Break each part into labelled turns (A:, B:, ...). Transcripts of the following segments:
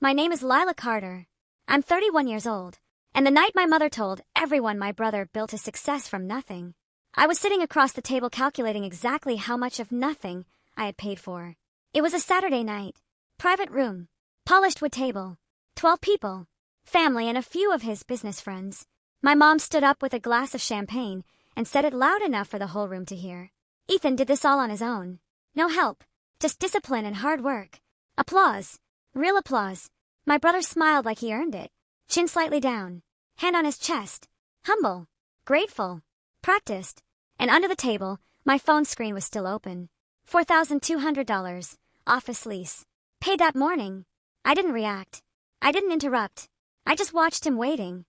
A: My name is Lila Carter. I'm 31 years old. And the night my mother told everyone my brother built his success from nothing, I was sitting across the table calculating exactly how much of nothing I had paid for. It was a Saturday night. Private room. Polished wood table. 12 people. Family and a few of his business friends. My mom stood up with a glass of champagne and said it loud enough for the whole room to hear. Ethan did this all on his own. No help. Just discipline and hard work. Applause. Real applause. My brother smiled like he earned it. Chin slightly down. Hand on his chest. Humble. Grateful. Practiced. And under the table, my phone screen was still open. $4,200. Office lease. Paid that morning. I didn't react. I didn't interrupt. I just watched him waiting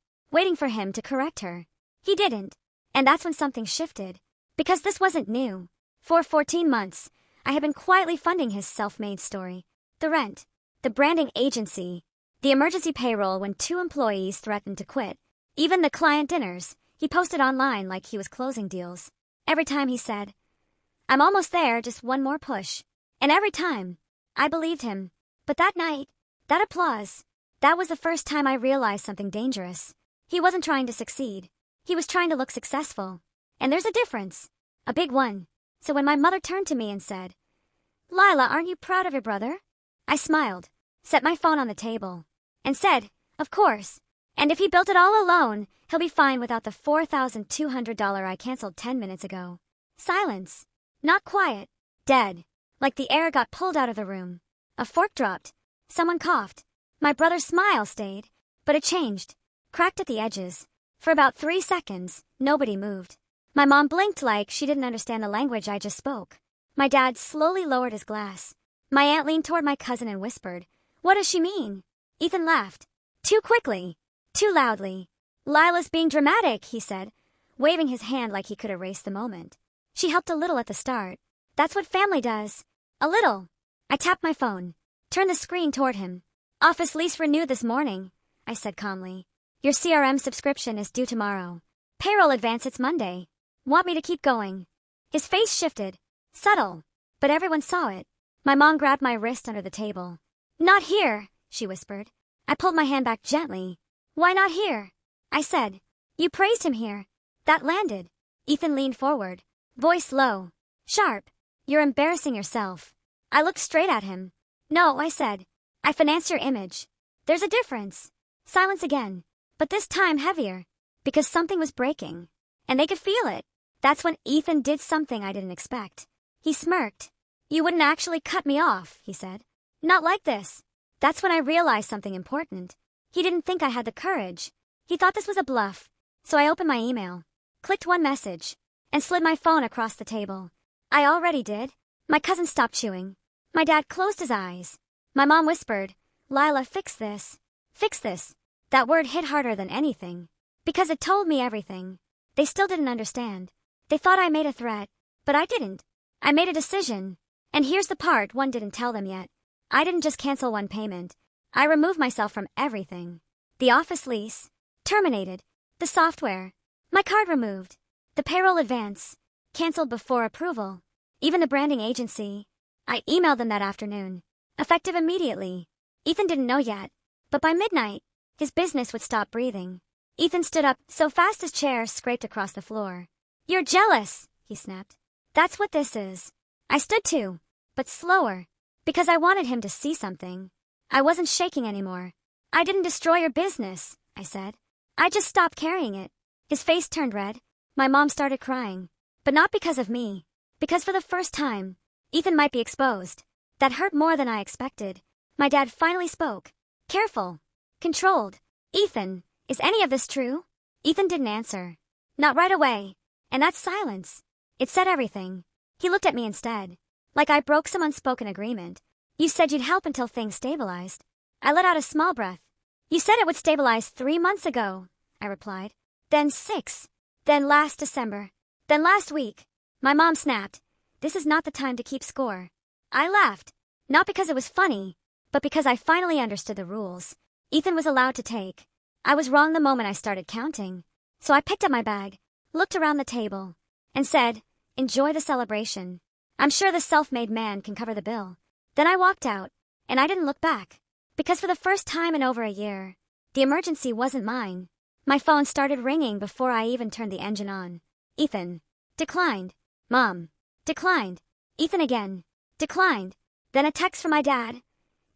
A: for him to correct her. He didn't. And that's when something shifted. Because this wasn't new. For 14 months, I had been quietly funding his self-made story. The rent. The branding agency. The emergency payroll when 2 employees threatened to quit. Even the client dinners, he posted online like he was closing deals. Every time he said, "I'm almost there, just one more push." And every time, I believed him. But that night, that applause, that was the first time I realized something dangerous. He wasn't trying to succeed. He was trying to look successful. And there's a difference. A big one. So when my mother turned to me and said, "Lila, aren't you proud of your brother?" I smiled, set my phone on the table, and said, "Of course. And if he built it all alone, he'll be fine without the $4,200 I canceled 10 minutes ago." Silence. Not quiet. Dead. Like the air got pulled out of the room. A fork dropped. Someone coughed. My brother's smile stayed, but it changed. Cracked at the edges. For about 3 seconds, nobody moved. My mom blinked like she didn't understand the language I just spoke. My dad slowly lowered his glass. My aunt leaned toward my cousin and whispered, "What does she mean?" Ethan laughed. Too quickly. Too loudly. "Lila's being dramatic," he said, waving his hand like he could erase the moment. "She helped a little at the start. That's what family does. A little." I tapped my phone. Turned the screen toward him. "Office lease renewed this morning," I said calmly. "Your CRM subscription is due tomorrow. Payroll advance it's Monday. Want me to keep going?" His face shifted. Subtle. But everyone saw it. My mom grabbed my wrist under the table. "Not here," she whispered. I pulled my hand back gently. "Why not here?" I said. "You praised him here." That landed. Ethan leaned forward. Voice low. Sharp. "You're embarrassing yourself." I looked straight at him. "No," I said. "I finance your image." There's a difference. Silence again. But this time heavier. Because something was breaking. And they could feel it. That's when Ethan did something I didn't expect. He smirked. "You wouldn't actually cut me off," he said. "Not like this." That's when I realized something important. He didn't think I had the courage. He thought this was a bluff. So I opened my email. Clicked one message. And slid my phone across the table. I already did. My cousin stopped chewing. My dad closed his eyes. My mom whispered, "Lila, fix this. Fix this." That word hit harder than anything. Because it told me everything. They still didn't understand. They thought I made a threat. But I didn't. I made a decision. And here's the part one didn't tell them yet. I didn't just cancel one payment. I removed myself from everything. The office lease. Terminated. The software. My card removed. The payroll advance. Canceled before approval. Even the branding agency. I emailed them that afternoon. Effective immediately. Ethan didn't know yet. But by midnight, his business would stop breathing. Ethan stood up so fast his chair scraped across the floor. "You're jealous," he snapped. "That's what this is." I stood too, but slower. Because I wanted him to see something. I wasn't shaking anymore. "I didn't destroy your business," I said. "I just stopped carrying it." His face turned red. My mom started crying. But not because of me. Because for the first time, Ethan might be exposed. That hurt more than I expected. My dad finally spoke. Careful. Controlled. "Ethan, is any of this true?" Ethan didn't answer. Not right away. And that silence. It said everything. He looked at me instead. Like I broke some unspoken agreement. "You said you'd help until things stabilized." I let out a small breath. "You said it would stabilize 3 months ago," I replied. "Then 6. Then last December. Then last week." My mom snapped. "This is not the time to keep score." I laughed. Not because it was funny, but because I finally understood the rules. Ethan was allowed to take. I was wrong the moment I started counting. So I picked up my bag, looked around the table, and said, "Enjoy the celebration. I'm sure the self-made man can cover the bill." Then I walked out, and I didn't look back. Because for the first time in over a year, the emergency wasn't mine. My phone started ringing before I even turned the engine on. Ethan. Declined. Mom. Declined. Ethan again. Declined. Then a text from my dad.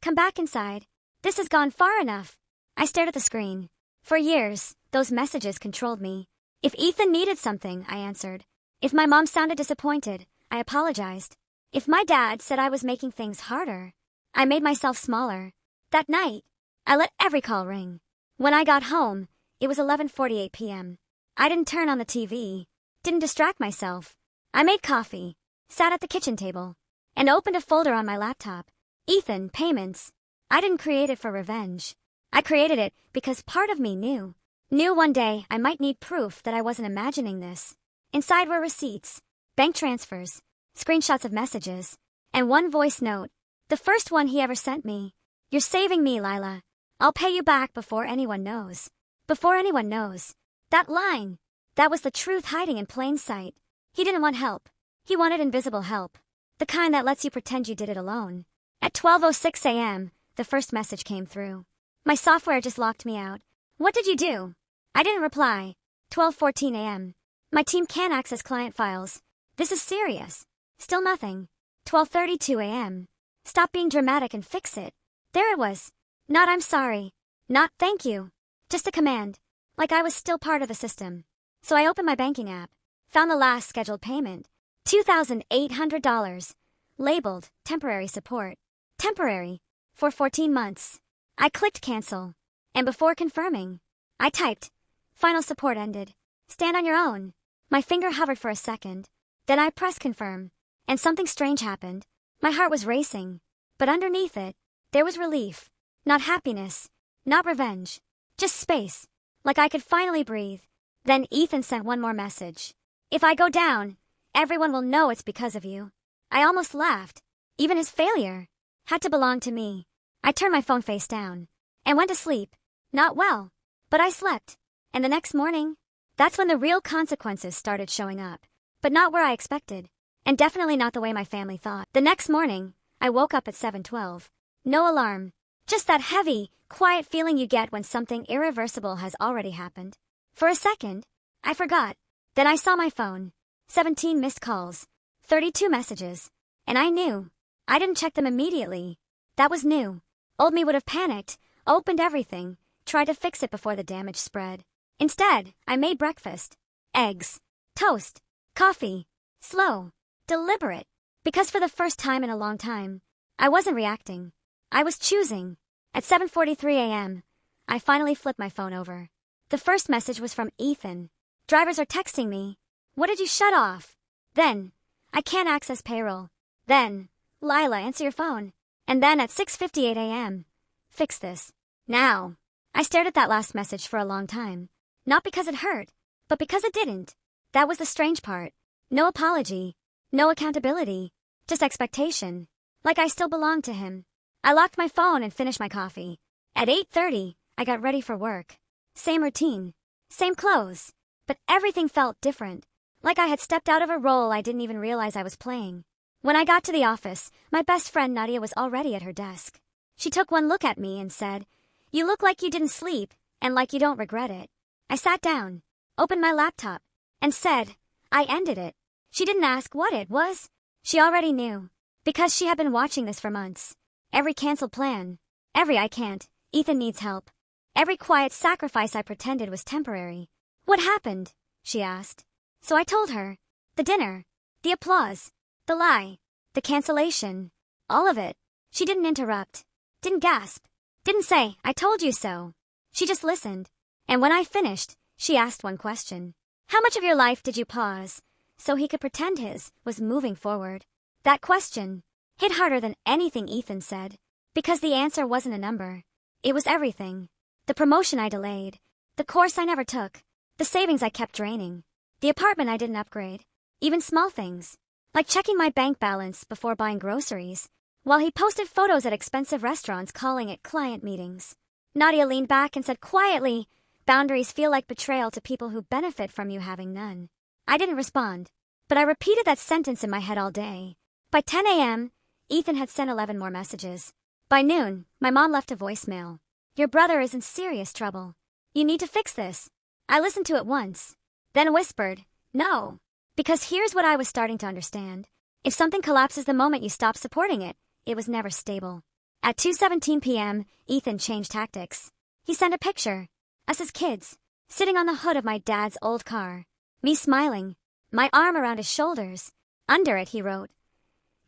A: Come back inside. This has gone far enough. I stared at the screen. For years, those messages controlled me. If Ethan needed something, I answered. If my mom sounded disappointed, I apologized. If my dad said I was making things harder, I made myself smaller. That night, I let every call ring. When I got home, it was 11:48 p.m. I didn't turn on the TV, didn't distract myself. I made coffee, sat at the kitchen table, and opened a folder on my laptop. Ethan, payments. I didn't create it for revenge. I created it because part of me knew one day I might need proof that I wasn't imagining this. Inside were receipts, bank transfers, screenshots of messages, and one voice note. The first one he ever sent me. You're saving me, Lila. I'll pay you back before anyone knows. Before anyone knows. That line. That was the truth hiding in plain sight. He didn't want help. He wanted invisible help. The kind that lets you pretend you did it alone. At 12:06 a.m., the first message came through. My software just locked me out. What did you do? I didn't reply. 12:14 a.m. My team can't access client files. This is serious. Still nothing. 12:32 a.m. Stop being dramatic and fix it. There it was. Not I'm sorry. Not thank you. Just a command. Like I was still part of the system. So I opened my banking app. Found the last scheduled payment. $2,800. Labeled temporary support. Temporary. For 14 months. I clicked cancel. And before confirming, I typed. Final support ended. Stand on your own. My finger hovered for a second. Then I pressed confirm. And something strange happened. My heart was racing. But underneath it, there was relief. Not happiness. Not revenge. Just space. Like I could finally breathe. Then Ethan sent one more message. If I go down, everyone will know it's because of you. I almost laughed. Even his failure had to belong to me. I turned my phone face down and went to sleep. Not well, but I slept. And the next morning, that's when the real consequences started showing up. But not where I expected. And definitely not the way my family thought. The next morning, I woke up at 7:12. No alarm. Just that heavy, quiet feeling you get when something irreversible has already happened. For a second, I forgot. Then I saw my phone. 17 missed calls. 32 messages. And I knew. I didn't check them immediately. That was new. Old me would have panicked, opened everything, tried to fix it before the damage spread. Instead, I made breakfast. Eggs. Toast. Coffee. Slow. Deliberate. Because for the first time in a long time, I wasn't reacting. I was choosing. At 7:43 a.m., I finally flipped my phone over. The first message was from Ethan. Drivers are texting me. What did you shut off? Then, I can't access payroll. Then, Lila, answer your phone. And then at 6:58 a.m., fix this. Now. I stared at that last message for a long time. Not because it hurt, but because it didn't. That was the strange part. No apology. No accountability. Just expectation. Like I still belonged to him. I locked my phone and finished my coffee. At 8:30, I got ready for work. Same routine. Same clothes. But everything felt different. Like I had stepped out of a role I didn't even realize I was playing. When I got to the office, my best friend Nadia was already at her desk. She took one look at me and said, "You look like you didn't sleep, and like you don't regret it." I sat down, opened my laptop, and said, I ended it. She didn't ask what it was. She already knew. Because she had been watching this for months. Every canceled plan. Every I can't. Ethan needs help. Every quiet sacrifice I pretended was temporary. What happened? She asked. So I told her. The dinner. The applause. The lie. The cancellation. All of it. She didn't interrupt. Didn't gasp. Didn't say, I told you so. She just listened. And when I finished, she asked one question. How much of your life did you pause so he could pretend his was moving forward? That question hit harder than anything Ethan said. Because the answer wasn't a number. It was everything. The promotion I delayed. The course I never took. The savings I kept draining. The apartment I didn't upgrade. Even small things. Like checking my bank balance before buying groceries. While he posted photos at expensive restaurants calling it client meetings. Nadia leaned back and said quietly, boundaries feel like betrayal to people who benefit from you having none. I didn't respond. But I repeated that sentence in my head all day. By 10 a.m., Ethan had sent 11 more messages. By noon, my mom left a voicemail. Your brother is in serious trouble. You need to fix this. I listened to it once, then whispered, no. Because here's what I was starting to understand. If something collapses the moment you stop supporting it, it was never stable. At 2:17 p.m., Ethan changed tactics. He sent a picture. Us as kids, sitting on the hood of my dad's old car. Me smiling, my arm around his shoulders. Under it, he wrote,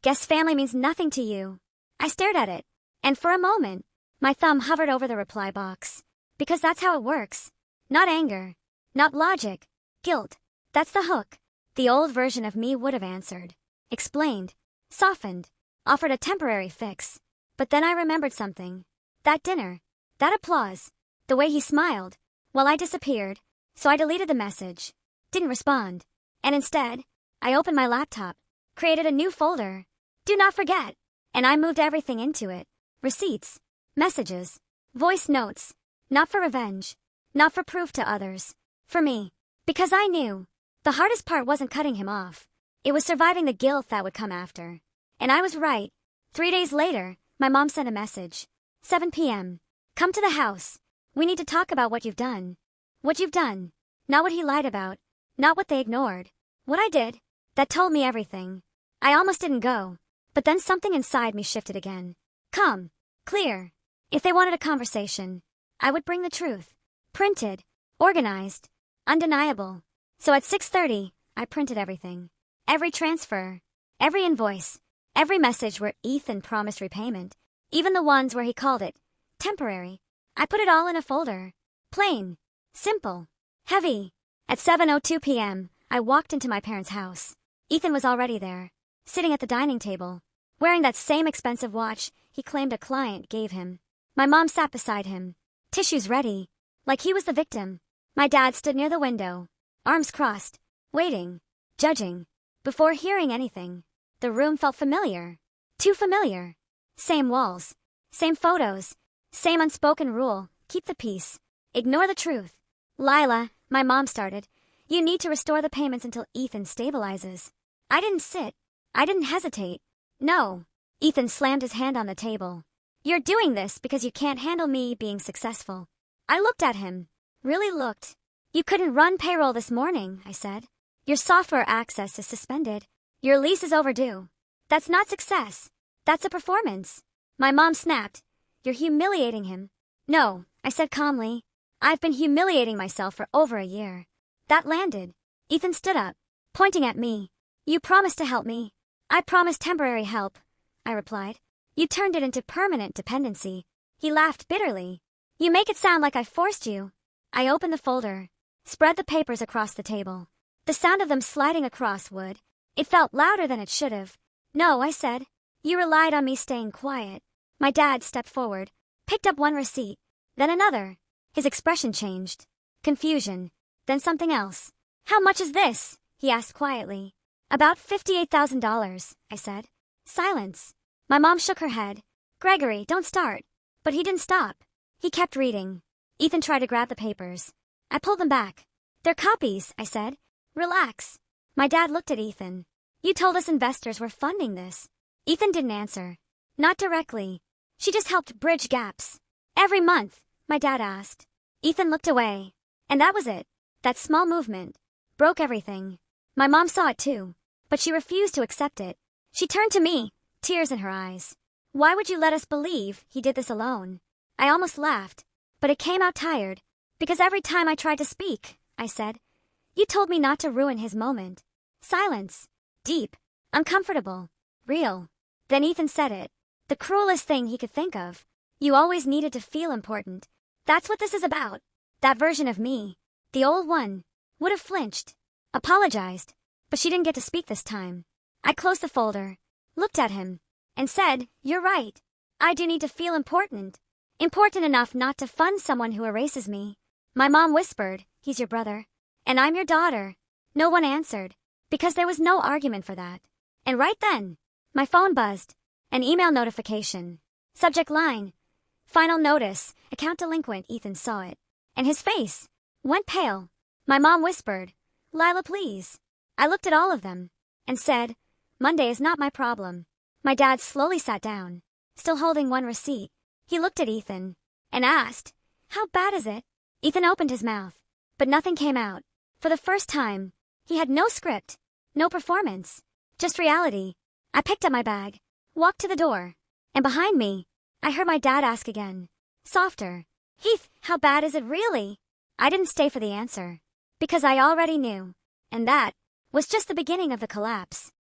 A: "Guess family means nothing to you." I stared at it, and for a moment, my thumb hovered over the reply box. Because that's how it works. Not anger, not logic, guilt. That's the hook. The old version of me would have answered, explained, softened, offered a temporary fix. But then I remembered something. That dinner, that applause, the way he smiled. Well, I disappeared, so I deleted the message. Didn't respond. And instead, I opened my laptop, created a new folder. Do not forget. And I moved everything into it. Receipts, messages, voice notes. Not for revenge. Not for proof to others. For me. Because I knew. The hardest part wasn't cutting him off. It was surviving the guilt that would come after. And I was right. 3 days later, my mom sent a message. 7 p.m. Come to the house. We need to talk about what you've done. What you've done. Not what he lied about. Not what they ignored. What I did. That told me everything. I almost didn't go. But then something inside me shifted again. Calm. Clear. If they wanted a conversation, I would bring the truth. Printed. Organized. Undeniable. So at 6:30, I printed everything. Every transfer. Every invoice. Every message where Ethan promised repayment. Even the ones where he called it temporary. I put it all in a folder. Plain. Simple. Heavy. At 7:02 p.m., I walked into my parents' house. Ethan was already there, sitting at the dining table, wearing that same expensive watch he claimed a client gave him. My mom sat beside him, tissues ready, like he was the victim. My dad stood near the window, arms crossed, waiting, judging. Before hearing anything, the room felt familiar. Too familiar. Same walls, same photos, same unspoken rule, keep the peace, ignore the truth. Lila, my mom started, you need to restore the payments until Ethan stabilizes. I didn't sit. I didn't hesitate. No. Ethan slammed his hand on the table. You're doing this because you can't handle me being successful. I looked at him. Really looked. You couldn't run payroll this morning, I said. Your software access is suspended. Your lease is overdue. That's not success. That's a performance. My mom snapped. You're humiliating him. No, I said calmly. I've been humiliating myself for over a year. That landed. Ethan stood up, pointing at me. You promised to help me. I promised temporary help, I replied. You turned it into permanent dependency. He laughed bitterly. You make it sound like I forced you. I opened the folder, spread the papers across the table. The sound of them sliding across would. It felt louder than it should have. No, I said. You relied on me staying quiet. My dad stepped forward, picked up one receipt, then another. His expression changed. Confusion. Then something else. How much is this? He asked quietly. About $58,000, I said. Silence. My mom shook her head. Gregory, don't start. But he didn't stop. He kept reading. Ethan tried to grab the papers. I pulled them back. They're copies, I said. Relax. My dad looked at Ethan. You told us investors were funding this. Ethan didn't answer. Not directly. She just helped bridge gaps. Every month, my dad asked. Ethan looked away. And that was it. That small movement broke everything. My mom saw it too, but she refused to accept it. She turned to me, tears in her eyes. Why would you let us believe he did this alone? I almost laughed, but it came out tired. Because every time I tried to speak, I said, you told me not to ruin his moment. Silence. Deep. Uncomfortable. Real. Then Ethan said it. The cruelest thing he could think of. You always needed to feel important. That's what this is about. That version of me, the old one, would have flinched, apologized, but she didn't get to speak this time. I closed the folder, looked at him, and said, you're right. I do need to feel important. Important enough not to fund someone who erases me. My mom whispered, he's your brother. And I'm your daughter. No one answered, because there was no argument for that. And right then, my phone buzzed. An email notification. Subject line. Final notice, account delinquent. Ethan saw it. And his face went pale. My mom whispered, Lila, please. I looked at all of them and said, Monday is not my problem. My dad slowly sat down, still holding one receipt. He looked at Ethan and asked, "How bad is it?" Ethan opened his mouth, but nothing came out. For the first time, he had no script, no performance, just reality. I picked up my bag, walked to the door, and behind me, I heard my dad ask again, softer, "Heath, how bad is it really?" I didn't stay for the answer, because I already knew, and that was just the beginning of the collapse.